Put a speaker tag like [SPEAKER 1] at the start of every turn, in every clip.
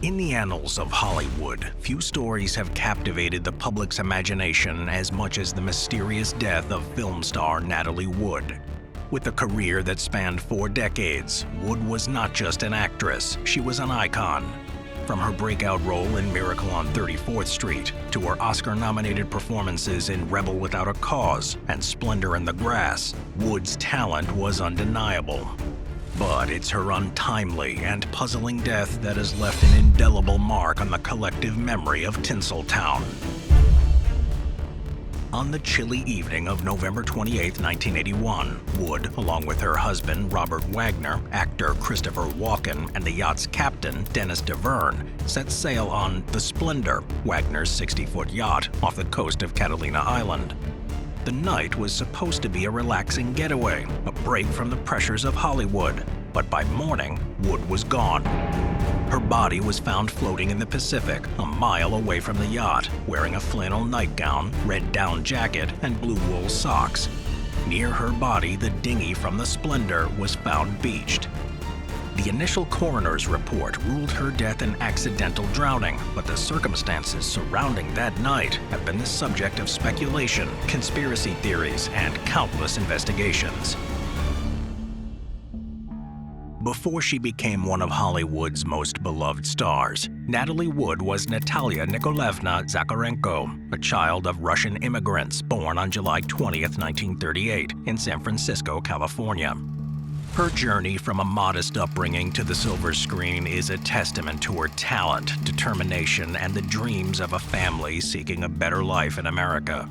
[SPEAKER 1] In the annals of Hollywood, few stories have captivated the public's imagination as much as the mysterious death of film star Natalie Wood. With a career that spanned 4 decades, Wood was not just an actress, she was an icon. From her breakout role in Miracle on 34th Street to her Oscar-nominated performances in Rebel Without a Cause and Splendor in the Grass, Wood's talent was undeniable. But it's her untimely and puzzling death that has left an indelible mark on the collective memory of Tinseltown. On the chilly evening of November 28, 1981, Wood, along with her husband Robert Wagner, actor Christopher Walken, and the yacht's captain Dennis DeVerne, set sail on the Splendor, Wagner's 60-foot yacht, off the coast of Catalina Island. The night was supposed to be a relaxing getaway, a break from the pressures of Hollywood, but by morning, Wood was gone. Her body was found floating in the Pacific, a mile away from the yacht, wearing a flannel nightgown, red down jacket, and blue wool socks. Near her body, the dinghy from the Splendor was found beached. The initial coroner's report ruled her death an accidental drowning, but the circumstances surrounding that night have been the subject of speculation, conspiracy theories, and countless investigations. Before she became one of Hollywood's most beloved stars, Natalie Wood was Natalia Nikolaevna Zakharenko, a child of Russian immigrants born on July 20, 1938, in San Francisco, California. Her journey from a modest upbringing to the silver screen is a testament to her talent, determination, and the dreams of a family seeking a better life in America.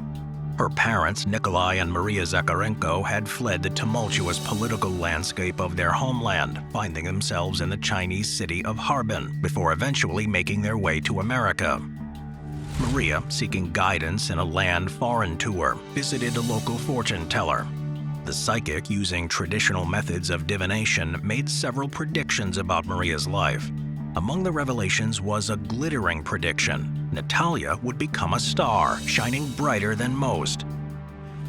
[SPEAKER 1] Her parents, Nikolai and Maria Zakharenko, had fled the tumultuous political landscape of their homeland, finding themselves in the Chinese city of Harbin, before eventually making their way to America. Maria, seeking guidance in a land foreign to her, visited a local fortune teller. The psychic, using traditional methods of divination, made several predictions about Maria's life. Among the revelations was a glittering prediction. Natalia would become a star, shining brighter than most.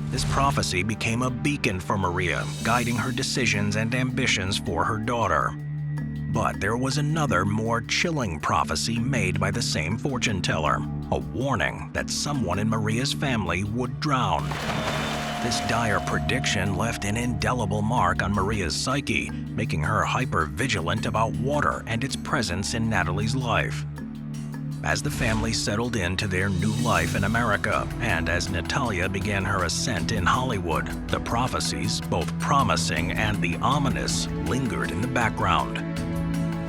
[SPEAKER 1] This prophecy became a beacon for Maria, guiding her decisions and ambitions for her daughter. But there was another, more chilling prophecy made by the same fortune teller, a warning that someone in Maria's family would drown. This dire prediction left an indelible mark on Maria's psyche, making her hyper-vigilant about water and its presence in Natalie's life. As the family settled into their new life in America, and as Natalia began her ascent in Hollywood, the prophecies, both promising and the ominous, lingered in the background.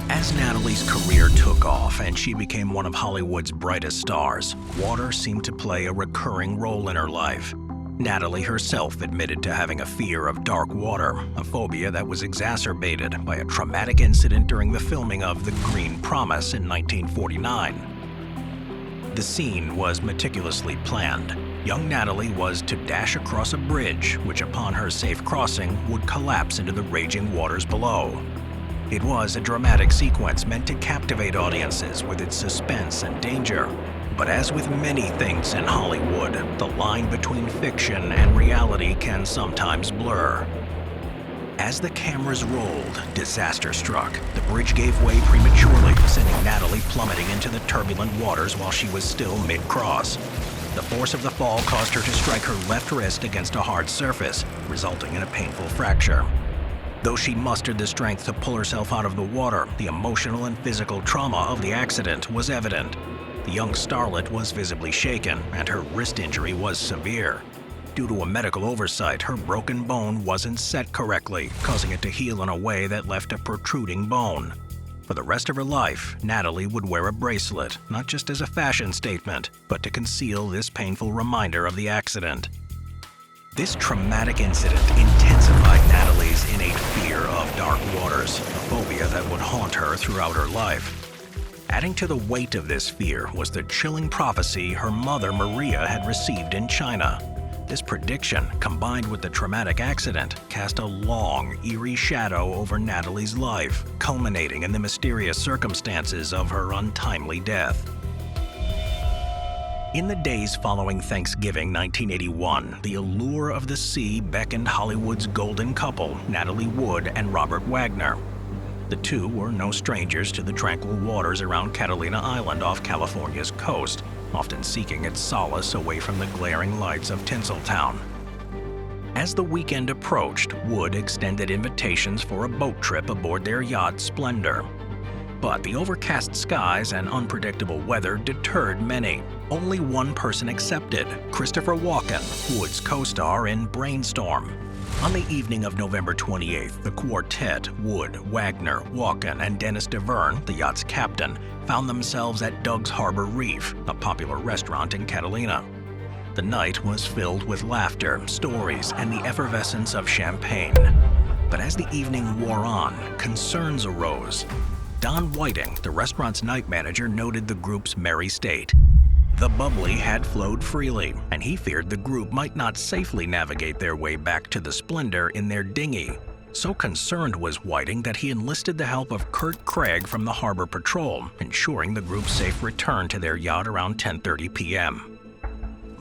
[SPEAKER 1] As Natalie's career took off and she became one of Hollywood's brightest stars, water seemed to play a recurring role in her life. Natalie herself admitted to having a fear of dark water, a phobia that was exacerbated by a traumatic incident during the filming of The Green Promise in 1949. The scene was meticulously planned. Young Natalie was to dash across a bridge, which upon her safe crossing would collapse into the raging waters below. It was a dramatic sequence meant to captivate audiences with its suspense and danger. But as with many things in Hollywood, the line between fiction and reality can sometimes blur. As the cameras rolled, disaster struck. The bridge gave way prematurely, sending Natalie plummeting into the turbulent waters while she was still mid-cross. The force of the fall caused her to strike her left wrist against a hard surface, resulting in a painful fracture. Though she mustered the strength to pull herself out of the water, the emotional and physical trauma of the accident was evident. The young starlet was visibly shaken, and her wrist injury was severe. Due to a medical oversight, her broken bone wasn't set correctly, causing it to heal in a way that left a protruding bone. For the rest of her life, Natalie would wear a bracelet, not just as a fashion statement, but to conceal this painful reminder of the accident. This traumatic incident intensified Natalie's innate fear of dark waters, a phobia that would haunt her throughout her life. Adding to the weight of this fear was the chilling prophecy her mother Maria had received in China. This prediction, combined with the traumatic accident, cast a long, eerie shadow over Natalie's life, culminating in the mysterious circumstances of her untimely death. In the days following Thanksgiving 1981, the allure of the sea beckoned Hollywood's golden couple, Natalie Wood and Robert Wagner. The two were no strangers to the tranquil waters around Catalina Island off California's coast, often seeking its solace away from the glaring lights of Tinseltown. As the weekend approached, Wood extended invitations for a boat trip aboard their yacht Splendor. But the overcast skies and unpredictable weather deterred many. Only one person accepted, Christopher Walken, Wood's co-star in Brainstorm. On the evening of November 28th, the quartet, Wood, Wagner, Walken, and Dennis DeVerne, the yacht's captain, found themselves at Doug's Harbor Reef, a popular restaurant in Catalina. The night was filled with laughter, stories, and the effervescence of champagne. But as the evening wore on, concerns arose. Don Whiting, the restaurant's night manager, noted the group's merry state. The bubbly had flowed freely, and he feared the group might not safely navigate their way back to the Splendor in their dinghy. So concerned was Whiting that he enlisted the help of Kurt Craig from the Harbor Patrol, ensuring the group's safe return to their yacht around 10:30 p.m.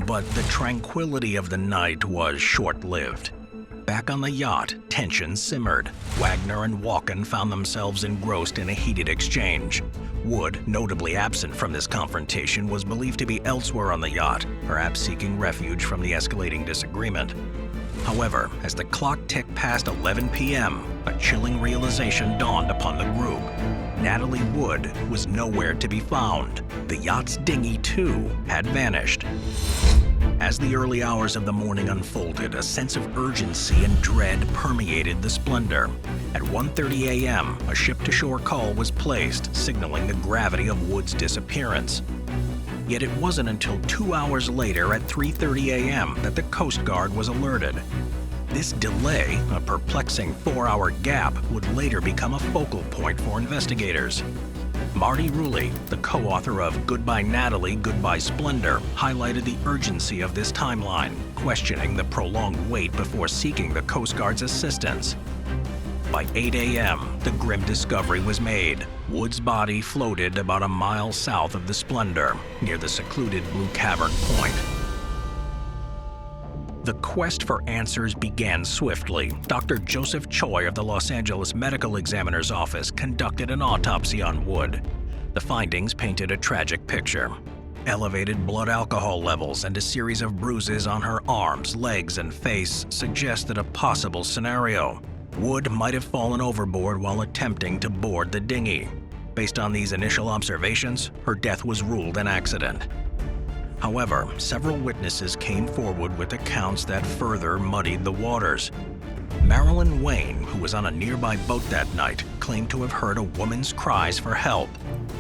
[SPEAKER 1] But the tranquility of the night was short-lived. Back on the yacht, tension simmered. Wagner and Walken found themselves engrossed in a heated exchange. Wood, notably absent from this confrontation, was believed to be elsewhere on the yacht, perhaps seeking refuge from the escalating disagreement. However, as the clock ticked past 11 p.m., a chilling realization dawned upon the group. Natalie Wood was nowhere to be found. The yacht's dinghy, too, had vanished. As the early hours of the morning unfolded, a sense of urgency and dread permeated the Splendor. At 1:30 a.m., a ship-to-shore call was placed, signaling the gravity of Wood's disappearance. Yet it wasn't until 2 hours later at 3:30 a.m. that the Coast Guard was alerted. This delay, a perplexing 4-hour gap, would later become a focal point for investigators. Marty Rulli, the co-author of Goodbye Natalie, Goodbye Splendor, highlighted the urgency of this timeline, questioning the prolonged wait before seeking the Coast Guard's assistance. By 8 a.m., the grim discovery was made. Wood's body floated about a mile south of the Splendor, near the secluded Blue Cavern Point. The quest for answers began swiftly. Dr. Joseph Choi of the Los Angeles Medical Examiner's Office conducted an autopsy on Wood. The findings painted a tragic picture. Elevated blood alcohol levels and a series of bruises on her arms, legs, and face suggested a possible scenario. Wood might have fallen overboard while attempting to board the dinghy. Based on these initial observations, her death was ruled an accident. However, several witnesses came forward with accounts that further muddied the waters. Marilyn Wayne, who was on a nearby boat that night, claimed to have heard a woman's cries for help.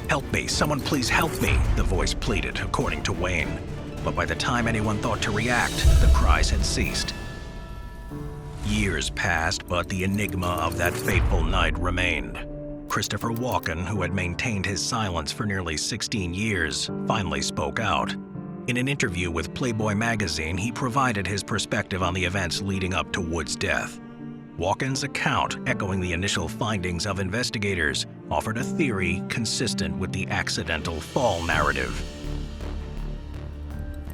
[SPEAKER 1] "Help me, someone please help me," the voice pleaded, according to Wayne. But by the time anyone thought to react, the cries had ceased. Years passed, but the enigma of that fateful night remained. Christopher Walken, who had maintained his silence for nearly 16 years, finally spoke out. In an interview with Playboy magazine, he provided his perspective on the events leading up to Wood's death. Walken's account, echoing the initial findings of investigators, offered a theory consistent with the accidental fall narrative.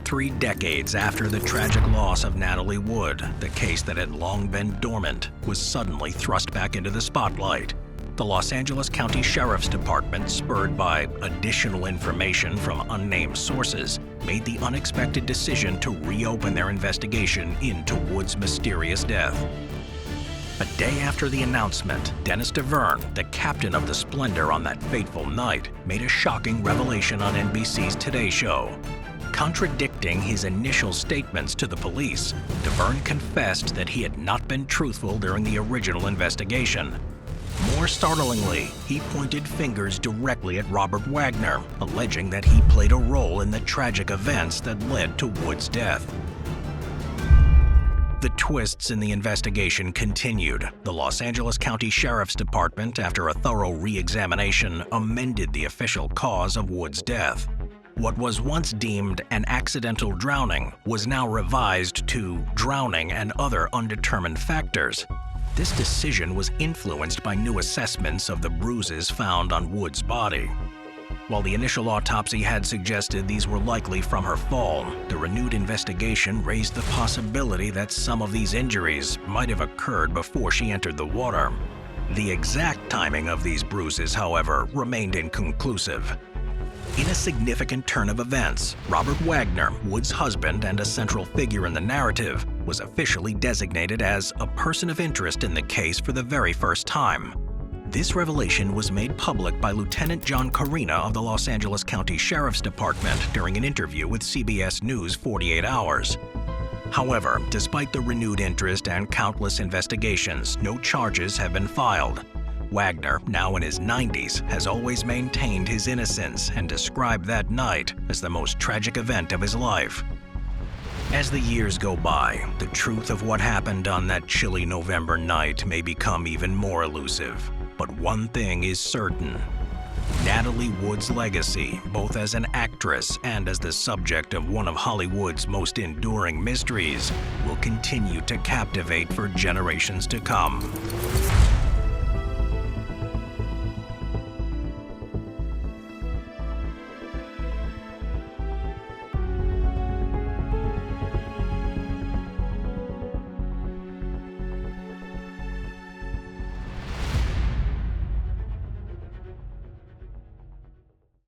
[SPEAKER 1] 3 decades after the tragic loss of Natalie Wood, the case that had long been dormant was suddenly thrust back into the spotlight. The Los Angeles County Sheriff's Department, spurred by additional information from unnamed sources, made the unexpected decision to reopen their investigation into Wood's mysterious death. A day after the announcement, Dennis DeVerne, the captain of the Splendor on that fateful night, made a shocking revelation on NBC's Today Show. Contradicting his initial statements to the police, DeVerne confessed that he had not been truthful during the original investigation. More startlingly, he pointed fingers directly at Robert Wagner, alleging that he played a role in the tragic events that led to Wood's death. The twists in the investigation continued. The Los Angeles County Sheriff's Department, after a thorough re-examination, amended the official cause of Wood's death. What was once deemed an accidental drowning was now revised to drowning and other undetermined factors. This decision was influenced by new assessments of the bruises found on Wood's body. While the initial autopsy had suggested these were likely from her fall, the renewed investigation raised the possibility that some of these injuries might have occurred before she entered the water. The exact timing of these bruises, however, remained inconclusive. In a significant turn of events, Robert Wagner, Wood's husband and a central figure in the narrative, was officially designated as a person of interest in the case for the very first time. This revelation was made public by Lieutenant John Carina of the Los Angeles County Sheriff's Department during an interview with CBS News 48 Hours. However, despite the renewed interest and countless investigations, no charges have been filed. Wagner, now in his 90s, has always maintained his innocence and described that night as the most tragic event of his life. As the years go by, the truth of what happened on that chilly November night may become even more elusive. But one thing is certain. Natalie Wood's legacy, both as an actress and as the subject of one of Hollywood's most enduring mysteries, will continue to captivate for generations to come.